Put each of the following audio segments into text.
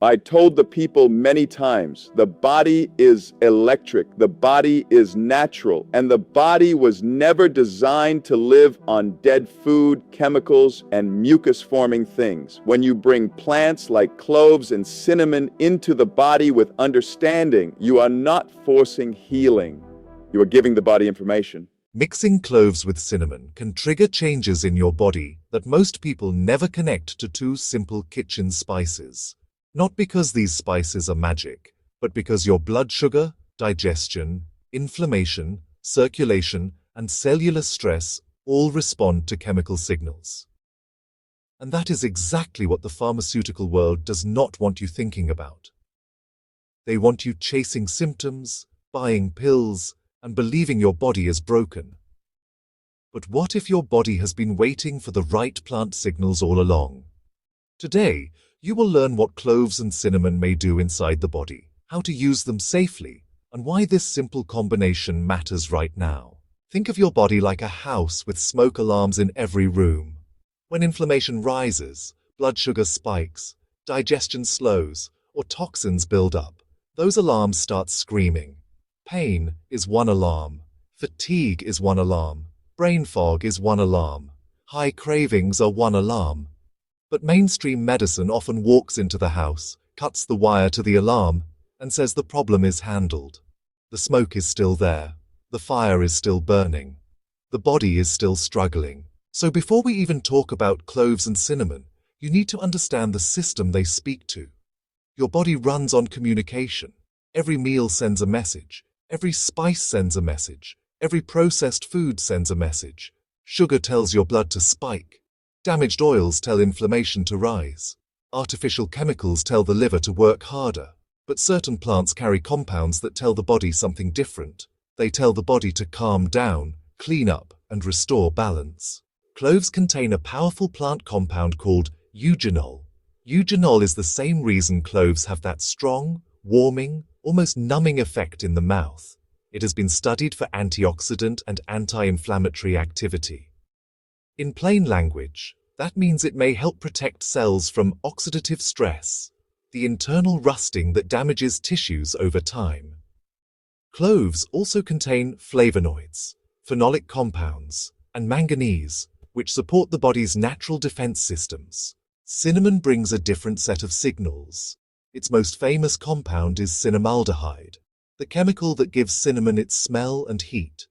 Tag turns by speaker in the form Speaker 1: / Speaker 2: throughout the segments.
Speaker 1: I told the people many times, the body is electric, the body is natural, and the body was never designed to live on dead food, chemicals, and mucus-forming things. When you bring plants like cloves and cinnamon into the body with understanding, you are not forcing healing. You are giving the body information.
Speaker 2: Mixing cloves with cinnamon can trigger changes in your body that most people never connect to two simple kitchen spices. Not because these spices are magic, but because your blood sugar, digestion, inflammation, circulation, and cellular stress all respond to chemical signals. And that is exactly what the pharmaceutical world does not want you thinking about. They want you chasing symptoms, buying pills, and believing your body is broken. But what if your body has been waiting for the right plant signals all along? Today, you will learn what cloves and cinnamon may do inside the body, how to use them safely, and why this simple combination matters right now. Think of your body like a house with smoke alarms in every room. When inflammation rises, blood sugar spikes, digestion slows, or toxins build up, those alarms start screaming. Pain is one alarm, fatigue is one alarm, brain fog is one alarm, high cravings are one alarm. But mainstream medicine often walks into the house, cuts the wire to the alarm, and says the problem is handled. The smoke is still there. The fire is still burning. The body is still struggling. So before we even talk about cloves and cinnamon, you need to understand the system they speak to. Your body runs on communication. Every meal sends a message. Every spice sends a message. Every processed food sends a message. Sugar tells your blood to spike. Damaged oils tell inflammation to rise. Artificial chemicals tell the liver to work harder. But certain plants carry compounds that tell the body something different. They tell the body to calm down, clean up, and restore balance. Cloves contain a powerful plant compound called eugenol. Eugenol is the same reason cloves have that strong, warming, almost numbing effect in the mouth. It has been studied for antioxidant and anti-inflammatory activity. In plain language, that means it may help protect cells from oxidative stress, the internal rusting that damages tissues over time. Cloves also contain flavonoids, phenolic compounds, and manganese, which support the body's natural defense systems. Cinnamon brings a different set of signals. Its most famous compound is cinnamaldehyde, the chemical that gives cinnamon its smell and heat.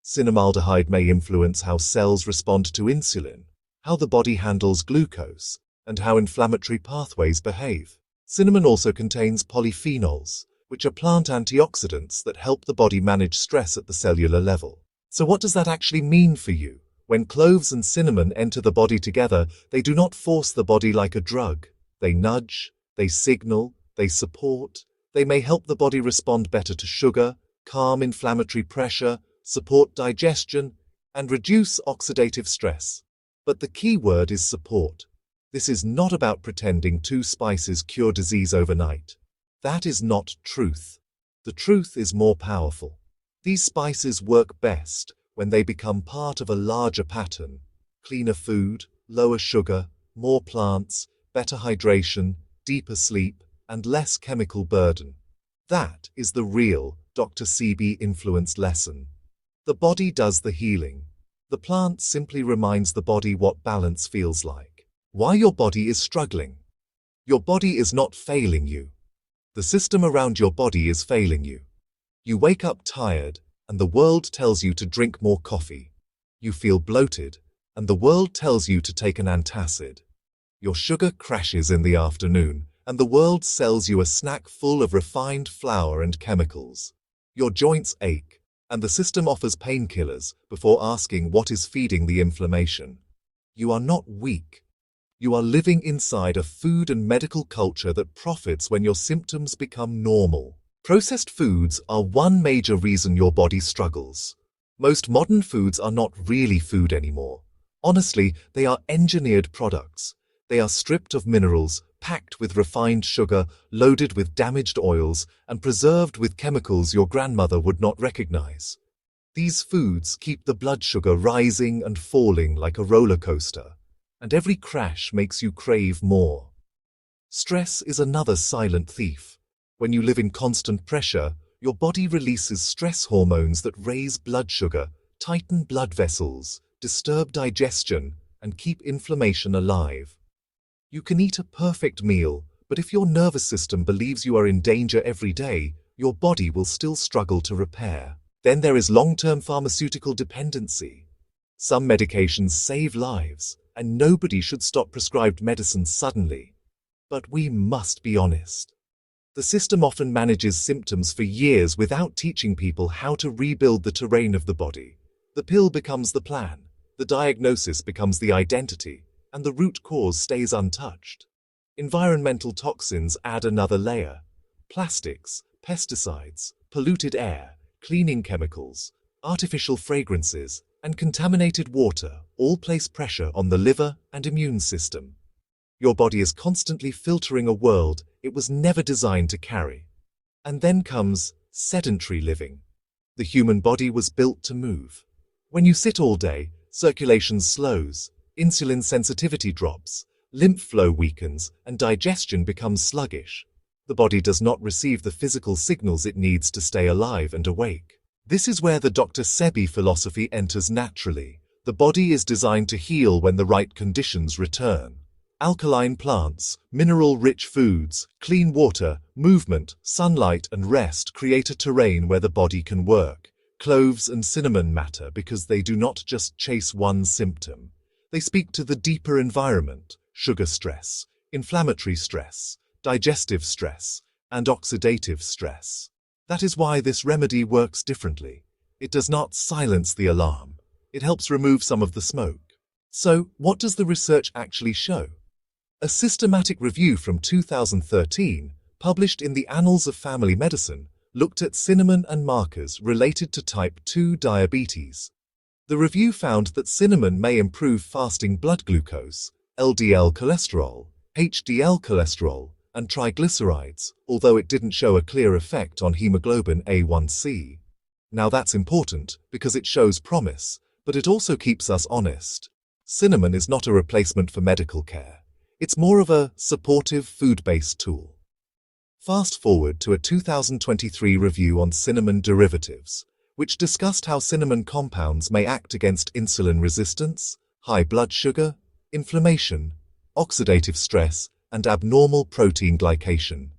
Speaker 2: Cinnamaldehyde may influence how cells respond to insulin, how the body handles glucose, and how inflammatory pathways behave. Cinnamon also contains polyphenols, which are plant antioxidants that help the body manage stress at the cellular level. So what does that actually mean for you? When cloves and cinnamon enter the body together, they do not force the body like a drug. They nudge, they signal, they support. They may help the body respond better to sugar, calm inflammatory pressure, support digestion, and reduce oxidative stress. But the key word is support. This is not about pretending two spices cure disease overnight. That is not truth. The truth is more powerful. These spices work best when they become part of a larger pattern: cleaner food, lower sugar, more plants, better hydration, deeper sleep, and less chemical burden. That is the real Dr. Sebi influenced lesson. The body does the healing. The plant simply reminds the body what balance feels like. Why your body is struggling. Your body is not failing you. The system around your body is failing you. You wake up tired, and the world tells you to drink more coffee. You feel bloated, and the world tells you to take an antacid. Your sugar crashes in the afternoon, and the world sells you a snack full of refined flour and chemicals. Your joints ache, and the system offers painkillers before asking what is feeding the inflammation. You are not weak. You are living inside a food and medical culture that profits when your symptoms become normal. Processed foods are one major reason your body struggles. Most modern foods are not really food anymore. Honestly, they are engineered products. They are stripped of minerals, packed with refined sugar, loaded with damaged oils, and preserved with chemicals your grandmother would not recognize. These foods keep the blood sugar rising and falling like a roller coaster, and every crash makes you crave more. Stress is another silent thief. When you live in constant pressure, your body releases stress hormones that raise blood sugar, tighten blood vessels, disturb digestion, and keep inflammation alive. You can eat a perfect meal, but if your nervous system believes you are in danger every day, your body will still struggle to repair. Then there is long-term pharmaceutical dependency. Some medications save lives, and nobody should stop prescribed medicine suddenly. But we must be honest. The system often manages symptoms for years without teaching people how to rebuild the terrain of the body. The pill becomes the plan, the diagnosis becomes the identity, and the root cause stays untouched. Environmental toxins add another layer. Plastics, pesticides, polluted air, cleaning chemicals, artificial fragrances, and contaminated water all place pressure on the liver and immune system. Your body is constantly filtering a world it was never designed to carry. And then comes sedentary living. The human body was built to move. When you sit all day, circulation slows, insulin sensitivity drops, lymph flow weakens, and digestion becomes sluggish. The body does not receive the physical signals it needs to stay alive and awake. This is where the Dr. Sebi philosophy enters naturally. The body is designed to heal when the right conditions return. Alkaline plants, mineral-rich foods, clean water, movement, sunlight, and rest create a terrain where the body can work. Cloves and cinnamon matter because they do not just chase one symptom. They speak to the deeper environment: sugar stress, inflammatory stress, digestive stress, and oxidative stress. That is why this remedy works differently. It does not silence the alarm. It helps remove some of the smoke. So, what does the research actually show? A systematic review from 2013, published in the Annals of Family Medicine, looked at cinnamon and markers related to type 2 diabetes. The review found that cinnamon may improve fasting blood glucose, LDL cholesterol, HDL cholesterol, and triglycerides, although it didn't show a clear effect on hemoglobin A1c. Now that's important because it shows promise, but it also keeps us honest. Cinnamon is not a replacement for medical care. It's more of a supportive food-based tool. Fast forward to a 2023 review on cinnamon derivatives, which discussed how cinnamon compounds may act against insulin resistance, high blood sugar, inflammation, oxidative stress, and abnormal protein glycation.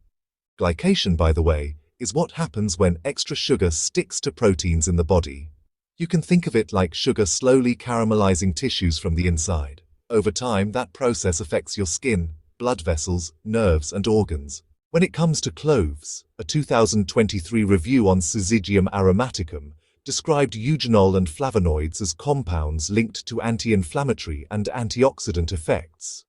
Speaker 2: Glycation, by the way, is what happens when extra sugar sticks to proteins in the body. You can think of it like sugar slowly caramelizing tissues from the inside. Over time, that process affects your skin, blood vessels, nerves, and organs. When it comes to cloves, a 2023 review on Syzygium aromaticum described eugenol and flavonoids as compounds linked to anti-inflammatory and antioxidant effects.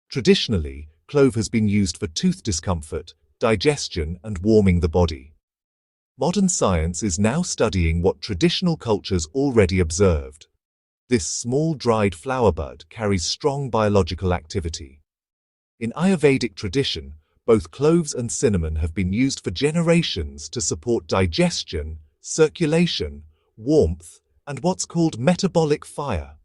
Speaker 2: Traditionally, clove has been used for tooth discomfort, digestion, and warming the body. Modern science is now studying what traditional cultures already observed. This small dried flower bud carries strong biological activity. In Ayurvedic tradition, both cloves and cinnamon have been used for generations to support digestion, circulation, warmth, and what's called metabolic fire.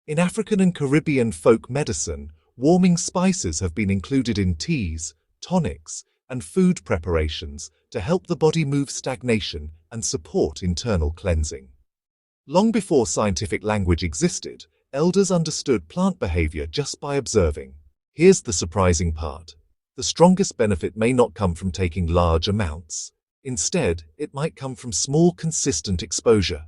Speaker 2: In African and Caribbean folk medicine, warming spices have been included in teas, tonics, and food preparations to help the body move stagnation and support internal cleansing. Long before scientific language existed, elders understood plant behavior just by observing. Here's the surprising part. The strongest benefit may not come from taking large amounts. Instead, it might come from small, consistent exposure.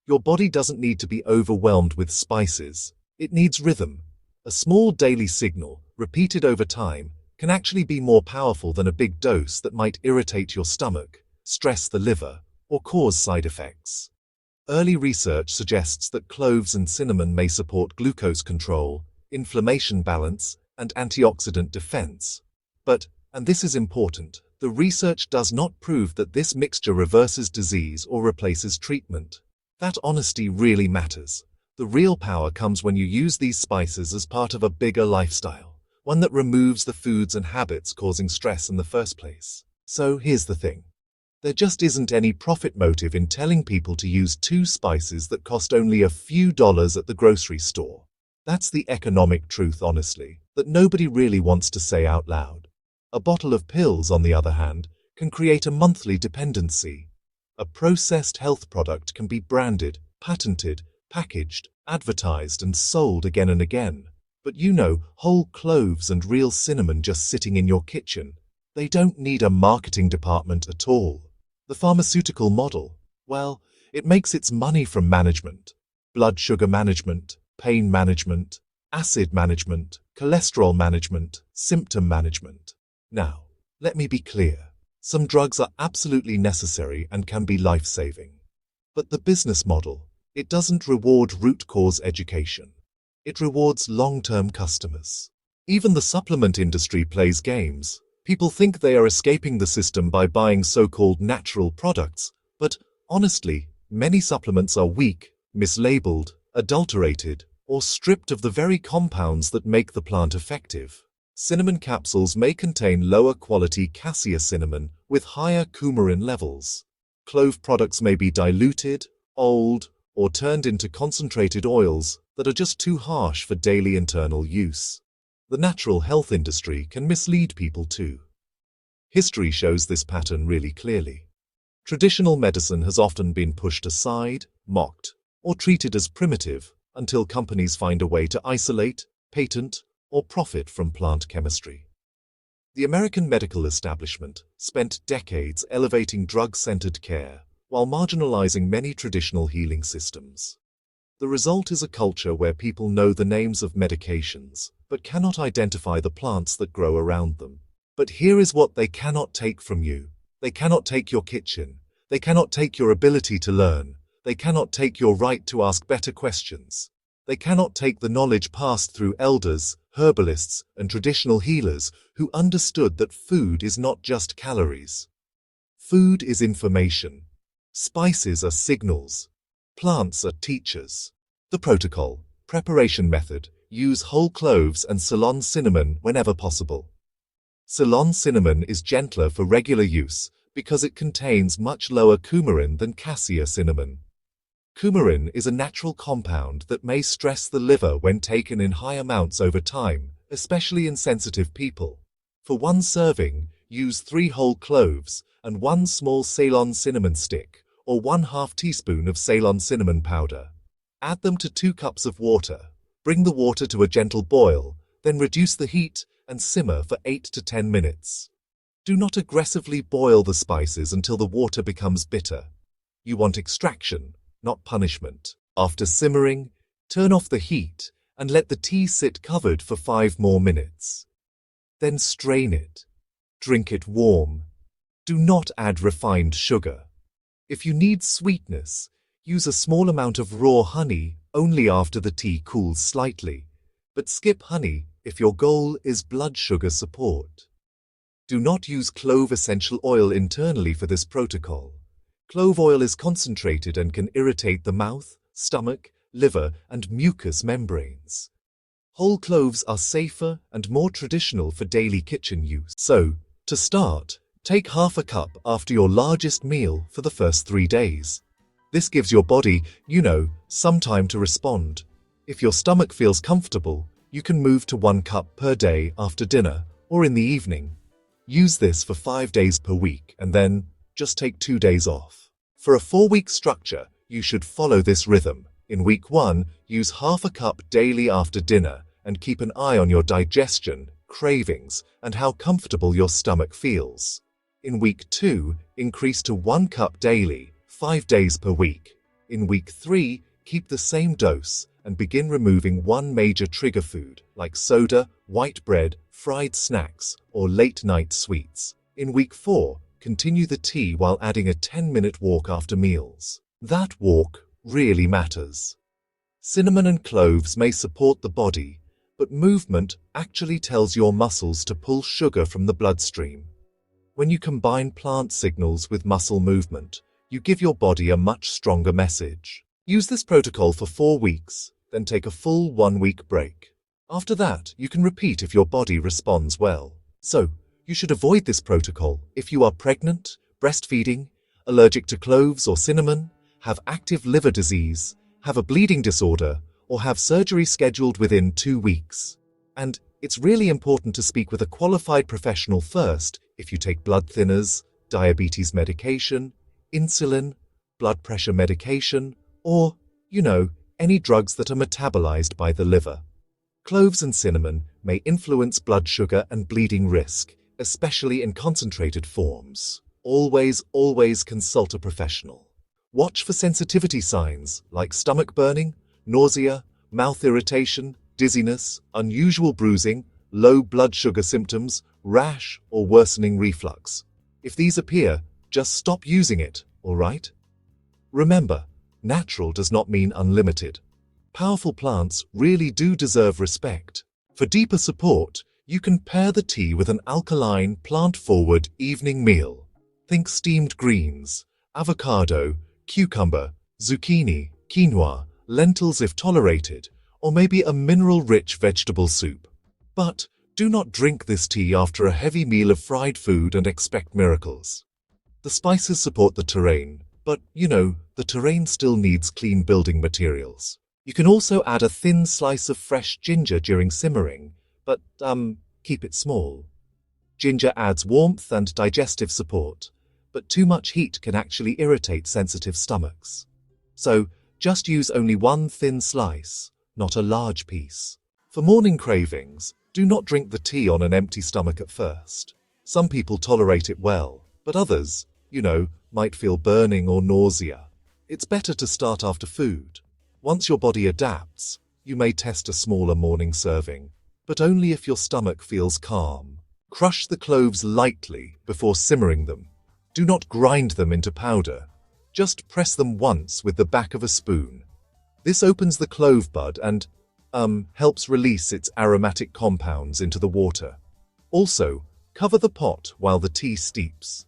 Speaker 2: Your body doesn't need to be overwhelmed with spices. It needs rhythm. A small daily signal, repeated over time, can actually be more powerful than a big dose that might irritate your stomach, stress the liver, or cause side effects. Early research suggests that cloves and cinnamon may support glucose control, inflammation balance, and antioxidant defense. But, and this is important, the research does not prove that this mixture reverses disease or replaces treatment. That honesty really matters. The real power comes when you use these spices as part of a bigger lifestyle, one that removes the foods and habits causing stress in the first place. So here's the thing. There just isn't any profit motive in telling people to use 2 spices that cost only a few dollars at the grocery store. That's the economic truth, honestly. that nobody really wants to say out loud. A bottle of pills, on the other hand, can create a monthly dependency. A processed health product can be branded, patented, packaged, advertised, and sold again and again. But whole cloves and real cinnamon just sitting in your kitchen, they don't need a marketing department at all. The pharmaceutical model, well, it makes its money from management. Blood sugar management, pain management, acid management, cholesterol management, symptom management. Now, let me be clear. Some drugs are absolutely necessary and can be life-saving. But the business model, it doesn't reward root cause education. It rewards long-term customers. Even the supplement industry plays games. People think they are escaping the system by buying so-called natural products, but honestly, many supplements are weak, mislabeled, adulterated, or stripped of the very compounds that make the plant effective. Cinnamon capsules may contain lower quality cassia cinnamon with higher coumarin levels. Clove products may be diluted, old, or turned into concentrated oils that are just too harsh for daily internal use. The natural health industry can mislead people too. History shows this pattern really clearly. Traditional medicine has often been pushed aside, mocked, or treated as primitive until companies find a way to isolate, patent, or profit from plant chemistry. The American medical establishment spent decades elevating drug-centered care while marginalizing many traditional healing systems. The result is a culture where people know the names of medications, but cannot identify the plants that grow around them. But here is what they cannot take from you. They cannot take your kitchen. They cannot take your ability to learn. They cannot take your right to ask better questions. They cannot take the knowledge passed through elders, herbalists, and traditional healers who understood that food is not just calories. Food is information. Spices are signals. Plants are teachers. The protocol, preparation method, use whole cloves and Ceylon cinnamon whenever possible. Ceylon cinnamon is gentler for regular use because it contains much lower coumarin than cassia cinnamon. Coumarin is a natural compound that may stress the liver when taken in high amounts over time, especially in sensitive people. For one serving, use 3 whole cloves and 1 small Ceylon cinnamon stick or 1/2 teaspoon of Ceylon cinnamon powder. Add them to 2 cups of water. Bring the water to a gentle boil, then reduce the heat and simmer for 8 to 10 minutes. Do not aggressively boil the spices until the water becomes bitter. You want extraction, not punishment. After simmering, turn off the heat and let the tea sit covered for 5 more minutes. Then strain it. Drink it warm. Do not add refined sugar. If you need sweetness, use a small amount of raw honey only after the tea cools slightly, but skip honey if your goal is blood sugar support. Do not use clove essential oil internally for this protocol. Clove oil is concentrated and can irritate the mouth, stomach, liver, and mucous membranes. Whole cloves are safer and more traditional for daily kitchen use. So, to start, take half a cup after your largest meal for the first 3 days. This gives your body, some time to respond. If your stomach feels comfortable, you can move to 1 cup per day after dinner or in the evening. Use this for 5 days per week and then just take 2 days off. For a 4-week structure, you should follow this rhythm. In week 1, use half a cup daily after dinner and keep an eye on your digestion, cravings, and how comfortable your stomach feels. In week 2, increase to 1 cup daily, 5 days per week. In week 3, keep the same dose and begin removing one major trigger food like soda, white bread, fried snacks, or late-night sweets. In week 4, continue the tea while adding a 10-minute walk after meals. That walk really matters. Cinnamon and cloves may support the body, but movement actually tells your muscles to pull sugar from the bloodstream. When you combine plant signals with muscle movement, you give your body a much stronger message. Use this protocol for 4 weeks, then take a full 1-week break. After that, you can repeat if your body responds well. So, you should avoid this protocol if you are pregnant, breastfeeding, allergic to cloves or cinnamon, have active liver disease, have a bleeding disorder, or have surgery scheduled within 2 weeks. And It's really important to speak with a qualified professional first if you take blood thinners, diabetes medication, insulin, blood pressure medication, or, any drugs that are metabolized by the liver. Cloves and cinnamon may influence blood sugar and bleeding risk, especially in concentrated forms. Always consult a professional. Watch for sensitivity signs like stomach burning, nausea, mouth irritation, dizziness, unusual bruising, low blood sugar symptoms, rash, or worsening reflux. If these appear, just stop using it, all right? Remember, natural does not mean unlimited. Powerful plants really do deserve respect. For deeper support, you can pair the tea with an alkaline, plant-forward evening meal. Think steamed greens, avocado, cucumber, zucchini, quinoa, lentils if tolerated, or maybe a mineral-rich vegetable soup. But do not drink this tea after a heavy meal of fried food and expect miracles. The spices support the terrain, but, the terrain still needs clean building materials. You can also add a thin slice of fresh ginger during simmering, but, keep it small. Ginger adds warmth and digestive support, but too much heat can actually irritate sensitive stomachs. So, just use only one thin slice, not a large piece. For morning cravings, do not drink the tea on an empty stomach at first. Some people tolerate it well, but others, might feel burning or nausea. It's better to start after food. Once your body adapts, you may test a smaller morning serving, but only if your stomach feels calm. Crush the cloves lightly before simmering them. Do not grind them into powder. Just press them once with the back of a spoon. This opens the clove bud and, helps release its aromatic compounds into the water. Also, cover the pot while the tea steeps.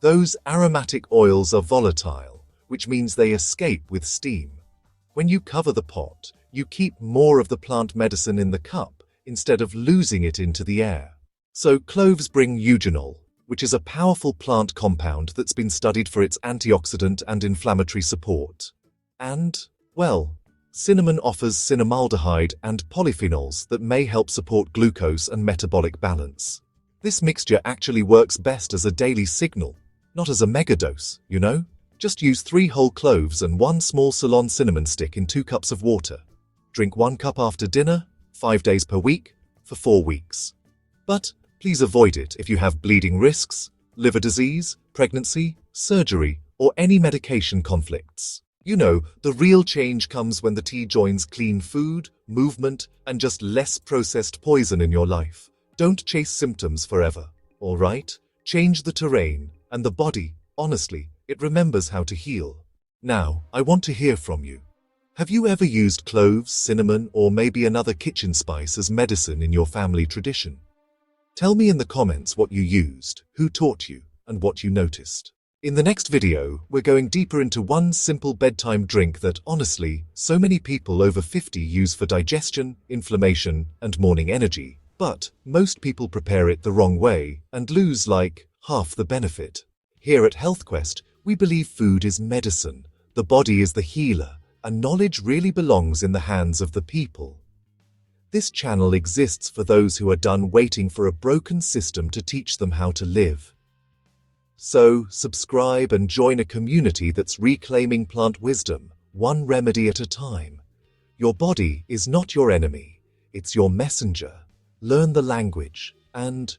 Speaker 2: Those aromatic oils are volatile, which means they escape with steam. When you cover the pot, you keep more of the plant medicine in the cup instead of losing it into the air. So cloves bring eugenol, which is a powerful plant compound that's been studied for its antioxidant and inflammatory support. And, cinnamon offers cinnamaldehyde and polyphenols that may help support glucose and metabolic balance. This mixture actually works best as a daily signal, not as a megadose, Just use 3 whole cloves and 1 small Ceylon cinnamon stick in 2 cups of water. Drink 1 cup after dinner, 5 days per week, for 4 weeks. But please avoid it if you have bleeding risks, liver disease, pregnancy, surgery, or any medication conflicts. The real change comes when the tea joins clean food, movement, and just less processed poison in your life. Don't chase symptoms forever, all right? Change the terrain, and the body, honestly, it remembers how to heal. Now, I want to hear from you. Have you ever used cloves, cinnamon, or maybe another kitchen spice as medicine in your family tradition? Tell me in the comments what you used, who taught you, and what you noticed. In the next video, we're going deeper into one simple bedtime drink that, honestly, so many people over 50 use for digestion, inflammation, and morning energy. But most people prepare it the wrong way and lose half the benefit. Here at HealthQuest, we believe food is medicine, the body is the healer, and knowledge really belongs in the hands of the people. This channel exists for those who are done waiting for a broken system to teach them how to live. So, subscribe and join a community that's reclaiming plant wisdom, one remedy at a time. Your body is not your enemy, it's your messenger. Learn the language, and,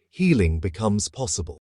Speaker 2: healing becomes possible.